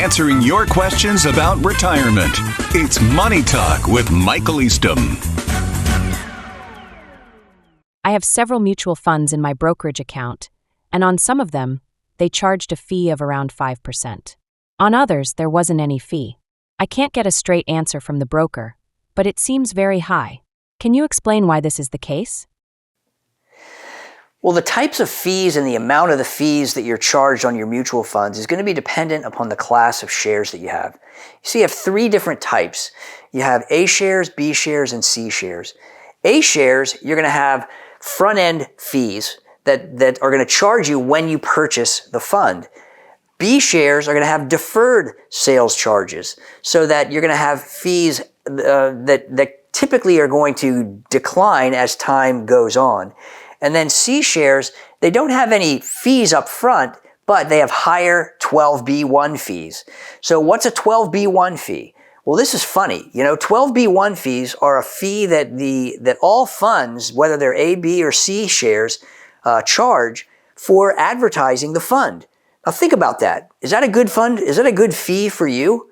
answering your questions about retirement. It's Money Talk with Michael Eastham. I have several mutual funds in my brokerage account, and on some of them, they charged a fee of around 5%. On others, there wasn't any fee. I can't get a straight answer from the broker, but it seems very high. Can you explain why this is the case? Well, the types of fees and the amount of the fees that you're charged on your mutual funds is going to be dependent upon the class of shares that you have. You see, you have three different types. You have A shares, B shares, and C shares. A shares, you're going to have front-end fees that are going to charge you when you purchase the fund. B shares are going to have deferred sales charges, so that you're going to have fees that typically are going to decline as time goes on. And then C shares, they don't have any fees up front, but they have higher 12B1 fees. So what's a 12B1 fee? Well, this is funny. 12B1 fees are a fee that all funds, whether they're A, B, or C shares, charge for advertising the fund. Now think about that. Is that a good fund? Is that a good fee for you?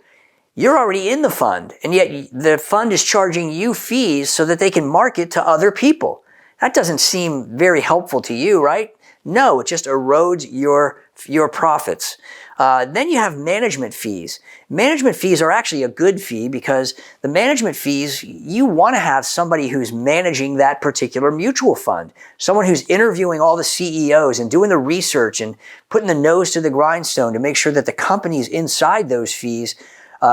You're already in the fund, and yet the fund is charging you fees so that they can market to other people. That doesn't seem very helpful to you, right? No, it just erodes your profits. Then you have management fees. Management fees are actually a good fee because the management fees, you want to have somebody who's managing that particular mutual fund, someone who's interviewing all the CEOs and doing the research and putting the nose to the grindstone to make sure that the companies inside those fees,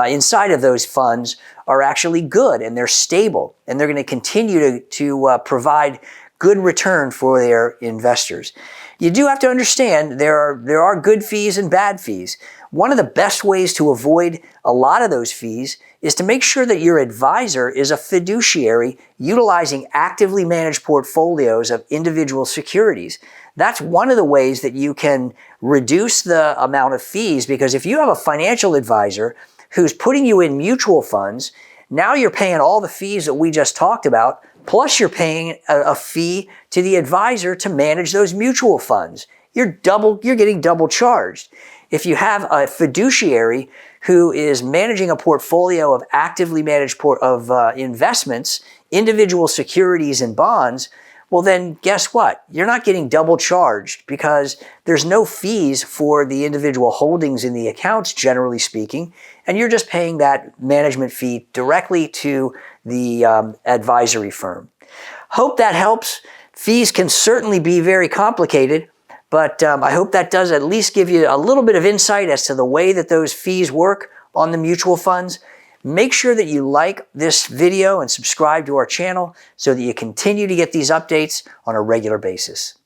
inside of those funds, are actually good and they're stable and they're going to continue to provide good return for their investors. You do have to understand there are good fees and bad fees. One of the best ways to avoid a lot of those fees is to make sure that your advisor is a fiduciary utilizing actively managed portfolios of individual securities. That's one of the ways that you can reduce the amount of fees, because if you have a financial advisor who's putting you in mutual funds, now you're paying all the fees that we just talked about, plus you're paying a fee to the advisor to manage those mutual funds. You're getting double charged. If you have a fiduciary who is managing a portfolio of actively managed investments, individual securities and bonds, well then guess what? You're not getting double charged because there's no fees for the individual holdings in the accounts, generally speaking, and you're just paying that management fee directly to the advisory firm. Hope that helps. Fees can certainly be very complicated, but I hope that does at least give you a little bit of insight as to the way that those fees work on the mutual funds. Make sure that you like this video and subscribe to our channel so that you continue to get these updates on a regular basis.